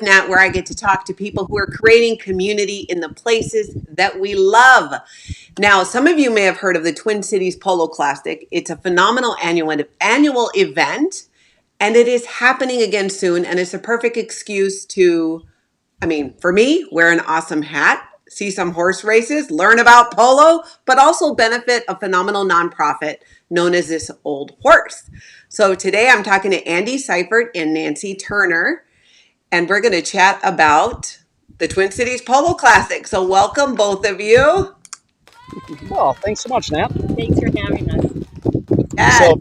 Nat, where I get to talk to people who are creating community in the places that we love. Now, some of you may have heard of the Twin Cities Polo Classic. It's a phenomenal annual event, and it is happening again soon. And it's a perfect excuse to, for me, wear an awesome hat, see some horse races, learn about polo, but also benefit a phenomenal nonprofit known as This Old Horse. So today I'm talking to Andy Seifert and Nancy Turner, and we're going to chat about the Twin Cities Polo Classic. So welcome, both of you. Well, thanks so much, Nat. Thanks for having us. Yes.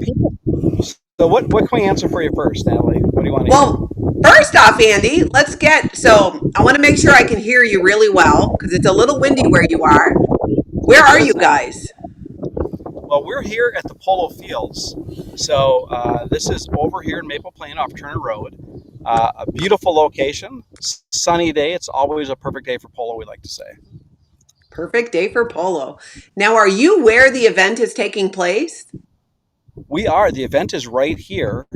So what can we answer for you first, Natalie? What do you want to Well, first off, Andy, I want to make sure I can hear you really well because it's a little windy where you are. Where are you guys? Well, we're here at the Polo Fields. So this is over here in Maple Plain off Turner Road. A beautiful location, sunny day. It's always a perfect day for polo, we like to say. Perfect day for polo. Now, are you where the event is taking place? We are. The event is right here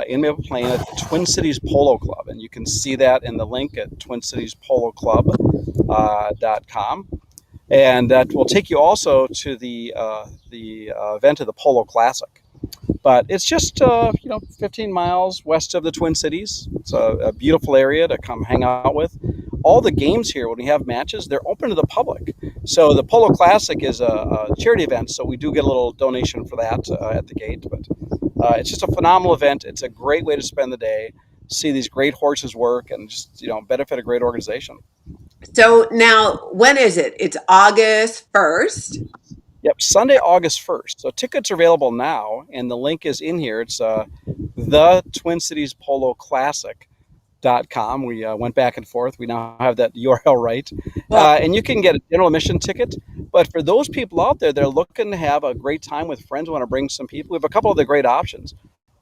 in Maple Plain at the Twin Cities Polo Club. And you can see that in the link at twincitiespoloclub.com. And that will take you also to the event of the Polo Classic. But it's just 15 miles west of the Twin Cities. It's a beautiful area to come hang out with. All the games here, when we have matches, they're open to the public. So the Polo Classic is a charity event, so we do get a little donation for that at the gate. But it's just a phenomenal event. It's a great way to spend the day, see these great horses work, and just benefit a great organization. So now, when is it? It's August 1st. Yep, Sunday, August 1st. So tickets are available now, and the link is in here. It's the Twin Cities Polo Classic.com. We went back and forth. We now have that URL right. And you can get a general admission ticket. But for those people out there that are looking to have a great time with friends, want to bring some people, we have a couple of the great options.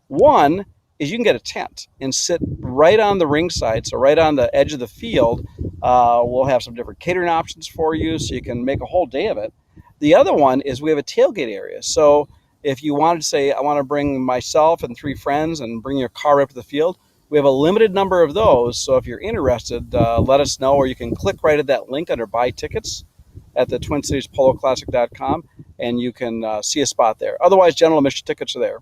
One is you can get a tent and sit right on the ringside, so right on the edge of the field. We'll have some different catering options for you, so you can make a whole day of it. The other one is we have a tailgate area. So if you wanted to say, I want to bring myself and 3 friends and bring your car up to the field, we have a limited number of those. So if you're interested, let us know, or you can click right at that link under buy tickets at the twincitiespoloclassic.com, and you can see a spot there. Otherwise, general admission tickets are there.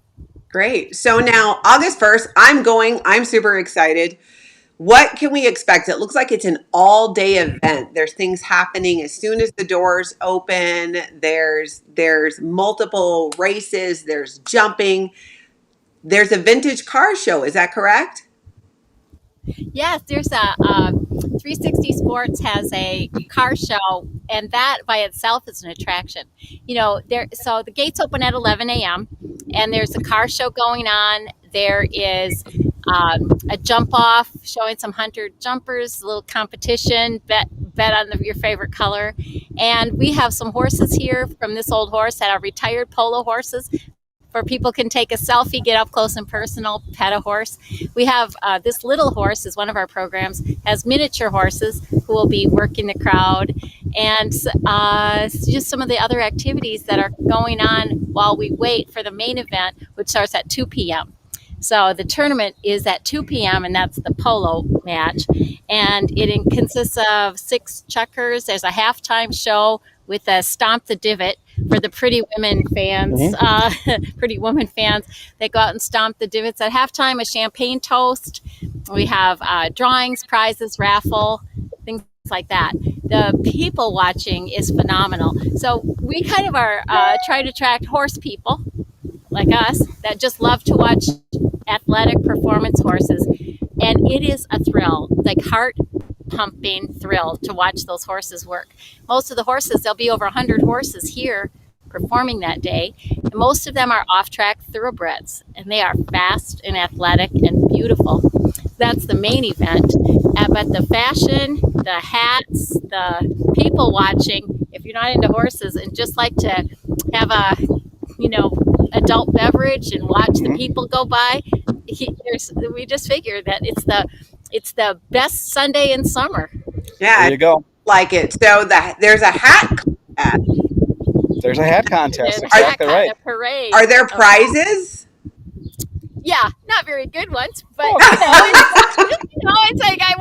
Great. So now August 1st, I'm going. I'm super excited. What can we expect? It looks like it's an all-day event. There's things happening as soon as the doors open. There's multiple races. There's jumping. There's a vintage car show. Is that correct? Yes, there's a 360 Sports has a car show, and that by itself is an attraction. So the gates open at 11 a.m. and there's a car show going on. There is a jump off showing some hunter jumpers, a little competition, bet on your favorite color. And we have some horses here from This Old Horse that are retired polo horses, where people can take a selfie, get up close and personal, pet a horse. We have this little horse is one of our programs, has miniature horses who will be working the crowd, and just some of the other activities that are going on while we wait for the main event, which starts at 2 p.m. So the tournament is at 2 p.m. and that's the polo match. And it consists of 6 checkers. There's a halftime show with a Stomp the Divot for the pretty women fans, pretty woman fans. They go out and stomp the divots at halftime, a champagne toast. We have drawings, prizes, raffle, things like that. The people watching is phenomenal. So we kind of are try to attract horse people like us that just love to watch athletic performance horses. And it is a thrill, like heart pumping thrill to watch those horses work. Most of the horses, there'll be over 100 horses here performing that day. And most of them are off-track thoroughbreds, and they are fast and athletic and beautiful. That's the main event. But the fashion, the hats, the people watching, if you're not into horses and just like to have a, adult beverage and watch the people go by, we just figure that it's the best Sunday in summer. Yeah, there you go. Like it. So there's a hat contest. There's a hat contest. Exactly right. A parade. Are there prizes? Yeah, not very good ones, but Oh, it's like I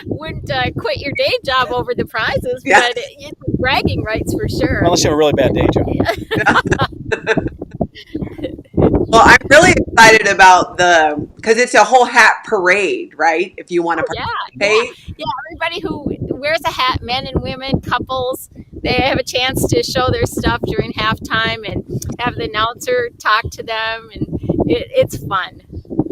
wouldn't quit your day job over the prizes, Yeah. but it's bragging rights for sure. unless you have a really bad day job. Well, I'm really excited about because it's a whole hat parade, right? If you want to Oh yeah, participate. yeah. Everybody who wears a hat, men and women, couples, they have a chance to show their stuff during halftime and have the announcer talk to them, and it's fun.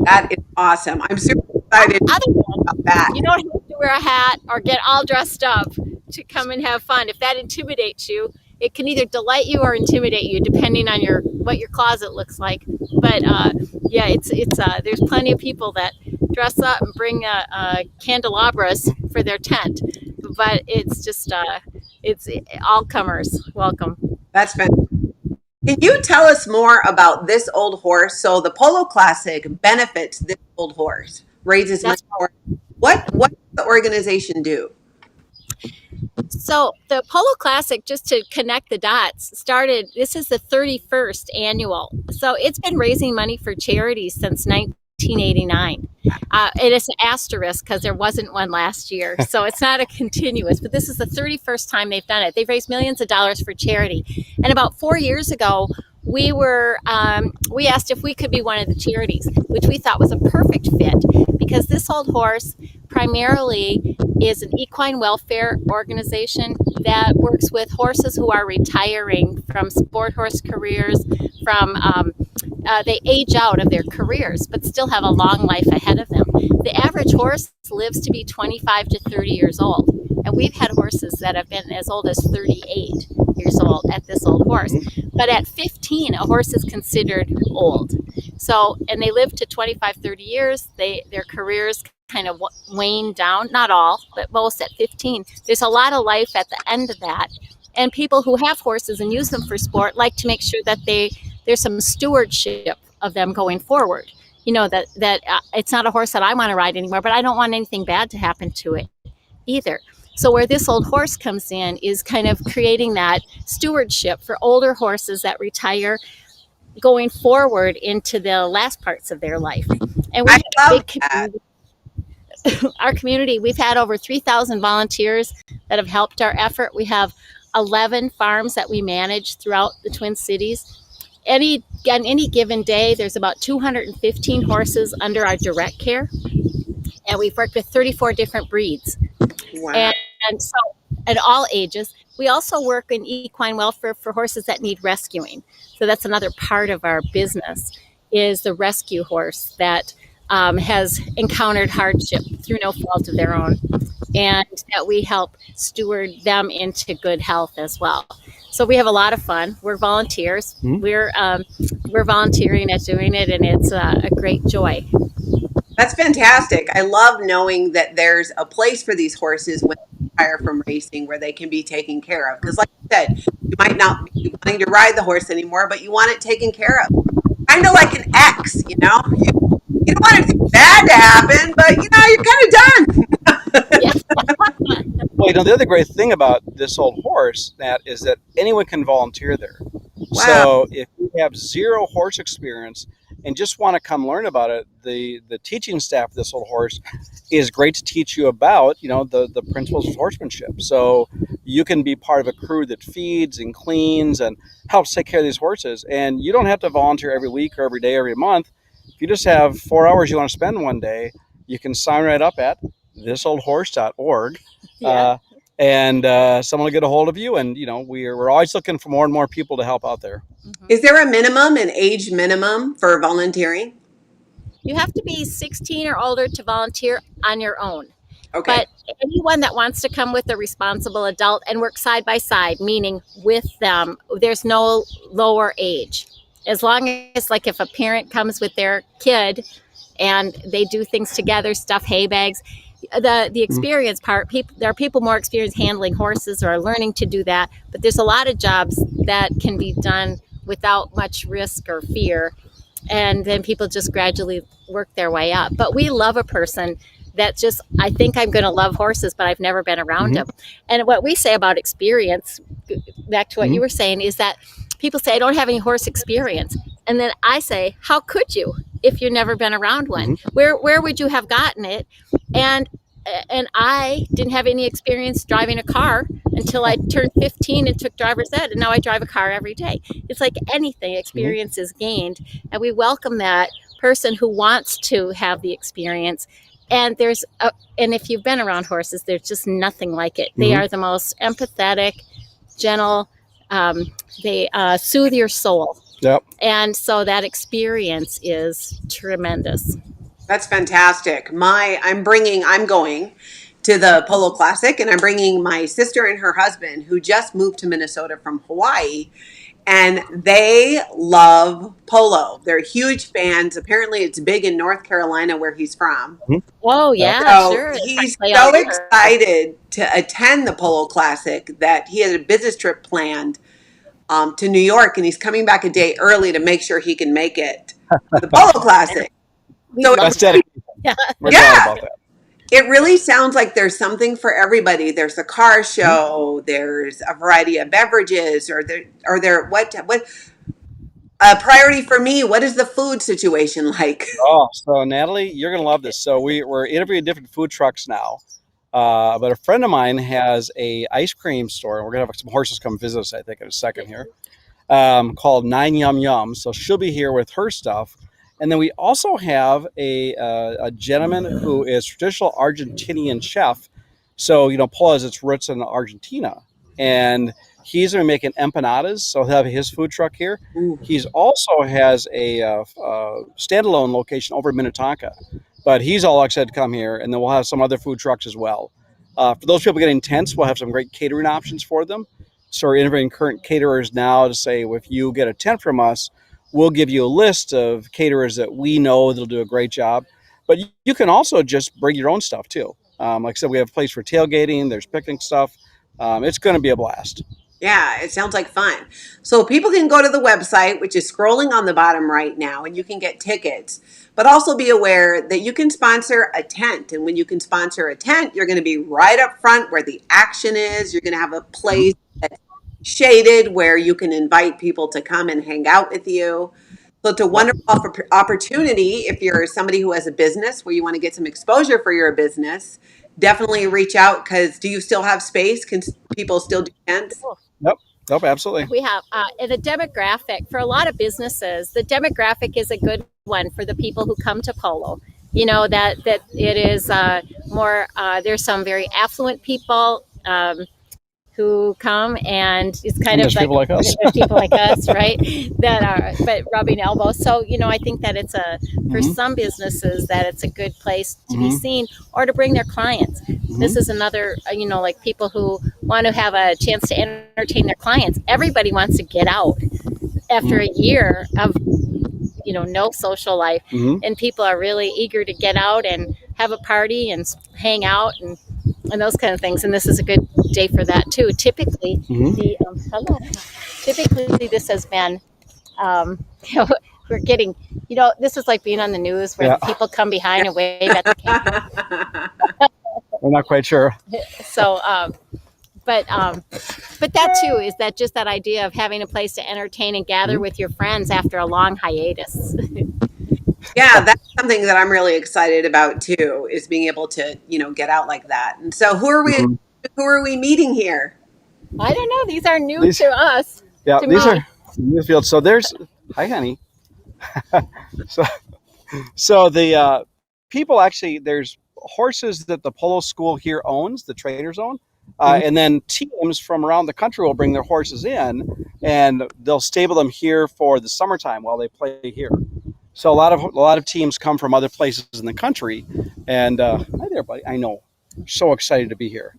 That is awesome. I'm super excited about Otherwise, that. you don't have to wear a hat or get all dressed up to come and have fun. If that intimidates you, it can either delight you or intimidate you, depending on what your closet looks like. But yeah, it's there's plenty of people that dress up and bring candelabras for their tent, but it's just it's all comers welcome. That's fantastic. Can you tell us more about this old horse? So the Polo Classic benefits this old horse, raises money That's for it. What does the organization do? So the Polo Classic, just to connect the dots, started. This is the 31st annual. So it's been raising money for charities since 1989. And it's an asterisk because there wasn't one last year. So it's not a continuous, but this is the 31st time they've done it. They've raised millions of dollars for charity. And about 4 years ago, we asked if we could be one of the charities, which we thought was a perfect fit because this old horse primarily is an equine welfare organization that works with horses who are retiring from sport horse careers. They age out of their careers, but still have a long life ahead of them. The average horse lives to be 25 to 30 years old, and we've had horses that have been as old as 38 years old at this old horse. But at 15, a horse is considered old. So, and they live to 25, 30 years. Their careers kind of wane down, not all, but most at 15. There's a lot of life at the end of that. And people who have horses and use them for sport like to make sure that there's some stewardship of them going forward. You know, that it's not a horse that I want to ride anymore, but I don't want anything bad to happen to it either. So where this old horse comes in is kind of creating that stewardship for older horses that retire going forward into the last parts of their life. And we I have a love big that. community. Our community, we've had over 3,000 volunteers that have helped our effort. We have 11 farms that we manage throughout the Twin Cities. On any given day, there's about 215 horses under our direct care, and we've worked with 34 different breeds. Wow. And so at all ages. We also work in equine welfare for horses that need rescuing. So that's another part of our business is the rescue horse that has encountered hardship through no fault of their own, and that we help steward them into good health as well. So we have a lot of fun. We're volunteers. We're volunteering at doing it, and it's a great joy. That's fantastic. I love knowing that there's a place for these horses when they retire from racing where they can be taken care of. Because, like you said, you might not be wanting to ride the horse anymore, but you want it taken care of. Kind of like an ex, you know? You don't want anything bad to happen, but, you know, you're kind of done. Yeah. Well, you know, the other great thing about this old horse, Nat, is that anyone can volunteer there. Wow. So if you have zero horse experience and just want to come learn about it, the teaching staff of this old horse is great to teach you about, you know, the principles of horsemanship. So you can be part of a crew that feeds and cleans and helps take care of these horses. And you don't have to volunteer every week or every day, every month. If you just have 4 hours you want to spend one day, you can sign right up at thisoldhorse.org. Yeah. And someone will get a hold of you. And, you know, we're always looking for more and more people to help out there. Is there a minimum, an age minimum for volunteering? You have to be 16 or older to volunteer on your own. Okay. But anyone that wants to come with a responsible adult and work side by side, meaning with them, there's no lower age. As long as, like, if a parent comes with their kid and they do things together, stuff hay bags, the experience part, there are people more experienced handling horses or are learning to do that. But there's a lot of jobs that can be done without much risk or fear. And then people just gradually work their way up. But we love a person that just, I think I'm going to love horses, but I've never been around them. And what we say about experience, back to what you were saying, is that people say, I don't have any horse experience. And then I say, how could you if you've never been around one? Mm-hmm. Where would you have gotten it? And I didn't have any experience driving a car until I turned 15 and took driver's ed, and now I drive a car every day. It's like anything, experience is gained, and we welcome that person who wants to have the experience. And and if you've been around horses, there's just nothing like it. They are the most empathetic, gentle. They soothe your soul. Yep. And so that experience is tremendous. That's fantastic. I'm going to the Polo Classic, and I'm bringing my sister and her husband who just moved to Minnesota from Hawaii, and they love polo. They're huge fans. Apparently it's big in North Carolina where he's from. Oh yeah, So sure. he's so excited to attend the Polo Classic that he had a business trip planned to New York, and he's coming back a day early to make sure he can make it to the Polo Classic. So That's dedication. We're glad about that. it really sounds like there's something for everybody. There's a car show. There's a variety of beverages. What a priority for me? What is the food situation like? Oh, so Natalie, you're gonna love this. So we're interviewing different food trucks now. But a friend of mine has a ice cream store, and we're gonna have some horses come visit us, I think, in a second here, called 9 Yum Yum. So she'll be here with her stuff. And then we also have a gentleman who is traditional Argentinian chef. So, Polo has its roots in Argentina. And he's going to be making empanadas. So he'll have his food truck here. Ooh. He's also has a standalone location over in Minnetonka. But he's all excited to come here. And then we'll have some other food trucks as well. For those people getting tents, we'll have some great catering options for them. So we're interviewing current caterers now to say, if you get a tent from us, we'll give you a list of caterers that we know that'll do a great job. But you can also just bring your own stuff too. Like I said, we have a place for tailgating. There's picnic stuff. It's going to be a blast. Yeah, it sounds like fun. So people can go to the website, which is scrolling on the bottom right now, and you can get tickets. But also be aware that you can sponsor a tent. And when you can sponsor a tent, you're going to be right up front where the action is. You're going to have a place that's shaded where you can invite people to come and hang out with you. So it's a wonderful opportunity if you're somebody who has a business where you want to get some exposure for your business. Definitely reach out, because do you still have space? Can people still do tents? Nope, absolutely. We have the demographic for a lot of businesses. The demographic is a good one for the people who come to Polo. That it is more. There's some very affluent people who come, and it's kind of like people like us. people like us, right? That are but rubbing elbows. So I think that it's for some businesses that it's a good place to be seen or to bring their clients. This is another, like people who want to have a chance to entertain their clients. Everybody wants to get out after a year of no social life, and people are really eager to get out and have a party and hang out and those kind of things. And this is a good day for that too. Typically, typically this has been, we're getting, this is like being on the news where people come behind and wave at the camera. We're not quite sure. So, but that too is that just that idea of having a place to entertain and gather with your friends after a long hiatus. Yeah, that's something that I'm really excited about too, is being able to, get out like that. And so who are we meeting here? I don't know. These are new to us. Yeah, to these me. are new fields. So there's, hi, honey. so the people actually, there's horses that the polo school here owns, the trainers own. And then teams from around the country will bring their horses in, and they'll stable them here for the summertime while they play here. So a lot of teams come from other places in the country, and hi there, buddy. I know, so excited to be here.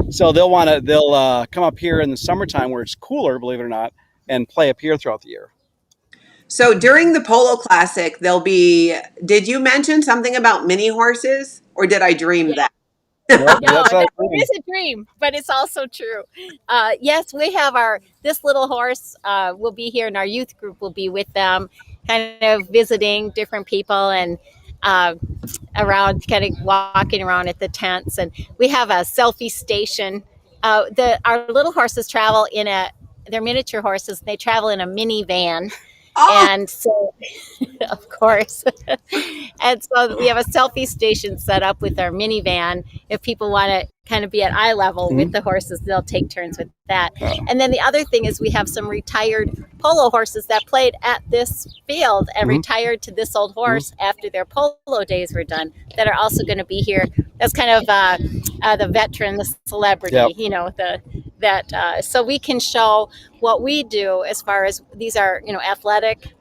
So they'll come up here in the summertime where it's cooler, believe it or not, and play up here throughout the year. So during the Polo Classic, did you mention something about mini horses, or did I dream that? No, it is a dream, but it's also true. Yes, we have this little horse will be here, and our youth group will be with them, kind of visiting different people and around, kind of walking around at the tents. And we have a selfie station. Our little horses travel they're miniature horses. They travel in a minivan. Oh, And so, of course. And so we have a selfie station set up with our minivan. If people want to kind of be at eye level with the horses, they'll take turns with that. And then the other thing is we have some retired polo horses that played at this field and retired to this old horse after their polo days were done that are also going to be here. That's kind of the veteran, the celebrity, you know, so we can show what we do as far as these are, you know, athletic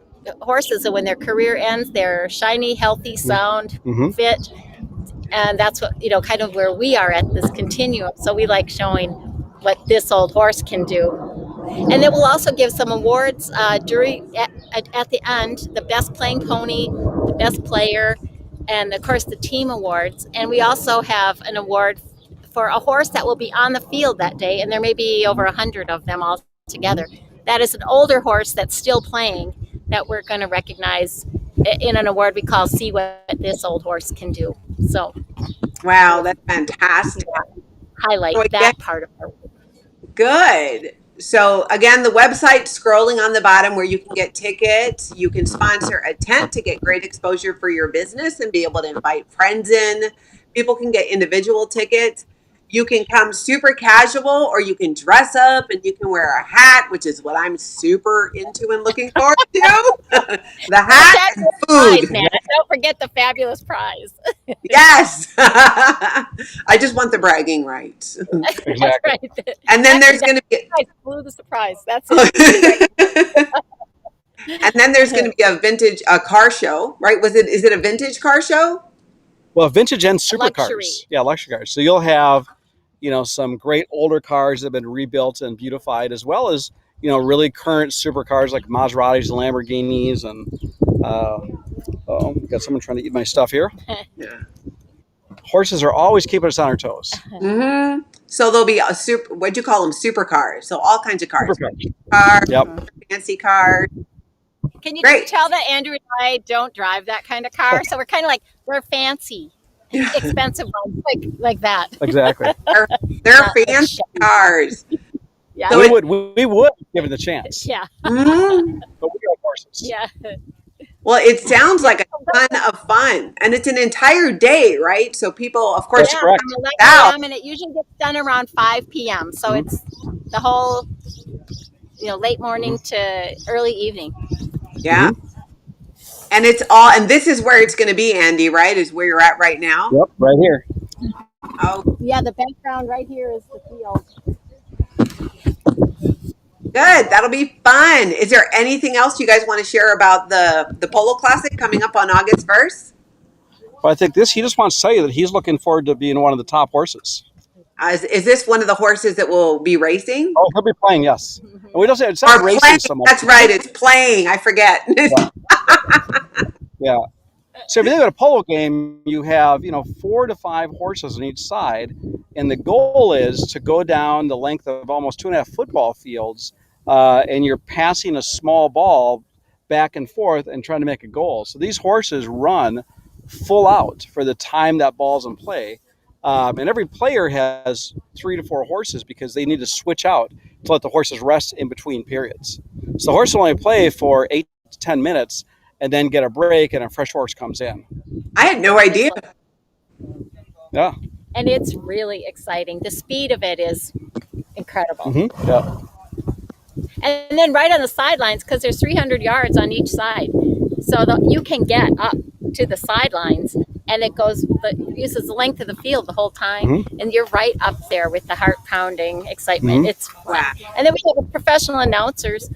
horses. So when their career ends, they're shiny, healthy, sound, fit. And that's what, you know, kind of where we are at this continuum. So we like showing what this old horse can do. And then we'll also give some awards at the end, the best playing pony, the best player, and of course the team awards. And we also have an award for a horse that will be on the field that day, and there may be over 100 of them all together. That is an older horse that's still playing that we're going to recognize in an award we call See What This Old Horse Can Do. So wow, that's fantastic. highlight So again, that part of our work. good. So again, the website scrolling on the bottom where you can get tickets. You can sponsor a tent to get great exposure for your business and be able to invite friends in. People can get individual tickets. You can come super casual or you can dress up and you can wear a hat, which is what I'm super into and looking forward to. The hat and Prize, food. Nana. Don't forget the fabulous prize. Yes. I just want the bragging rights. Exactly. That's right. And then there's going to be Blew the surprise. That's it. and then there's going to be a car show, right? Is it a vintage car show? Well, vintage and Luxury. supercars. Yeah, luxury cars. So you'll have, you know, some great older cars that have been rebuilt and beautified, as well as, you know, really current supercars like Maseratis and Lamborghinis. And got someone trying to eat my stuff here. Yeah. Horses are always keeping us on our toes. Mm-hmm. So there'll be what'd you call them? Supercars. So all kinds of cars. Supercars. Cars, Yep. fancy cars. Can you Great. tell that Andrew and I don't drive that kind of car? So we're kind of like, we're fancy, expensive ones, like that. Exactly. They're fancy cars. Yeah. So we would given the chance. Yeah. Mhm. But we are horses. Yeah. Well, it sounds like a ton of fun, and it's an entire day, right? So people, of course, That's correct. From 11 out. a.m. and it usually gets done around 5 p.m. So it's the whole, you know, late morning to early evening. Yeah. And and this is where it's going to be, Andy, right? Is where you're at right now? Yep, right here. Oh, Yeah, the background right here is the field. good. That'll be fun. Is there anything else you guys want to share about the Polo Classic coming up on August 1st? Well, I think he just wants to tell you that he's looking forward to being one of the top horses. Is this one of the horses that will be racing? Oh, he'll be playing, yes. And we don't say it's Or not racing playing. so much. That's right. It's playing. I forget. Yeah. So if you think about a polo game, you have, you know, 4 to 5 horses on each side, and the goal is to go down the length of almost 2.5 football fields, and you're passing a small ball back and forth and trying to make a goal. So these horses run full out for the time that ball's in play, and every player has 3 to 4 horses because they need to switch out to let the horses rest in between periods. So the horse will only play for 8 to 10 minutes. And then get a break, and a fresh horse comes in. I had no idea. Yeah. And it's really exciting. The speed of it is incredible. Mm-hmm. Yeah. And then right on the sidelines, because there's 300 yards on each side, so that you can get up to the sidelines, and it uses the length of the field the whole time, and you're right up there with the heart pounding excitement. It's fun. Wow. And then we have professional announcers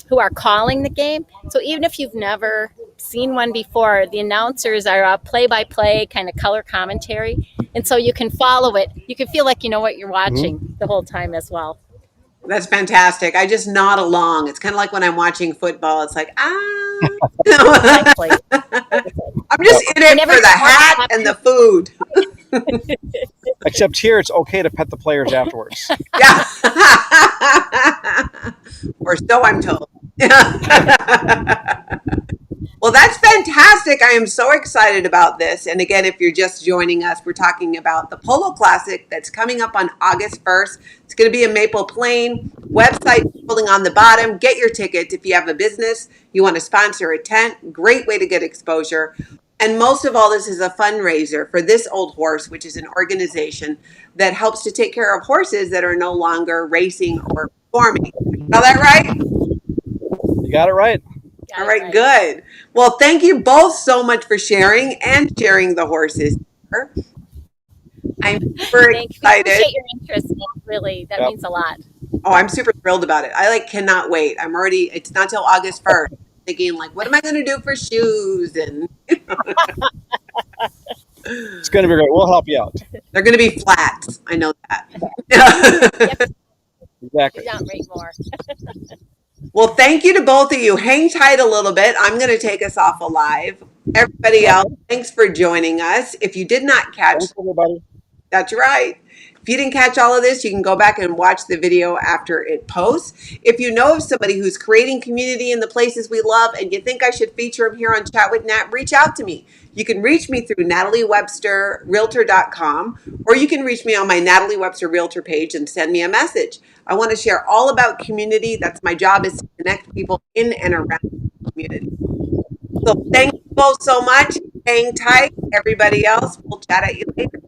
who are calling the game. So even if you've never seen one before, the announcers are a play-by-play kind of color commentary. And so you can follow it. You can feel like you know what you're watching the whole time as well. That's fantastic. I just nod along. It's kind of like when I'm watching football. It's like, Exactly. I'm just in it for the hat and the food. Except here, it's okay to pet the players afterwards. Yeah. Or so I'm told. Well, that's fantastic. I am so excited about this. And again, if you're just joining us, we're talking about the Polo Classic that's coming up on August 1st. It's going to be in Maple Plain. Website holding on the bottom. Get your tickets if you have a business, you want to sponsor a tent. Great way to get exposure. And most of all, this is a fundraiser for This Old Horse, which is an organization that helps to take care of horses that are no longer racing or performing. Got that right? You got it right. All right, good. Well, thank you both so much for sharing and sharing the horses here. I'm super Thank you. We excited. appreciate your interest. Really, that means a lot. Oh, I'm super thrilled about it. I cannot wait. I'm already, it's not till August 1st. Thinking like, what am I going to do for shoes? And It's going to be great. We'll help you out. they're going to be flats. I know that. Exactly. Don't rate more. Well, thank you to both of you. Hang tight a little bit. I'm going to take us off alive. Everybody else, thanks for joining us. If you did not catch, Thanks, everybody. that's right. If you didn't catch all of this, you can go back and watch the video after it posts. If you know of somebody who's creating community in the places we love and you think I should feature them here on Chat with Nat, reach out to me. You can reach me through nataliewebsterrealtor.com, or you can reach me on my Natalie Webster Realtor page and send me a message. I want to share all about community. That's my job, is to connect people in and around the community. So thank you both so much. Hang tight. Everybody else, we'll chat at you later.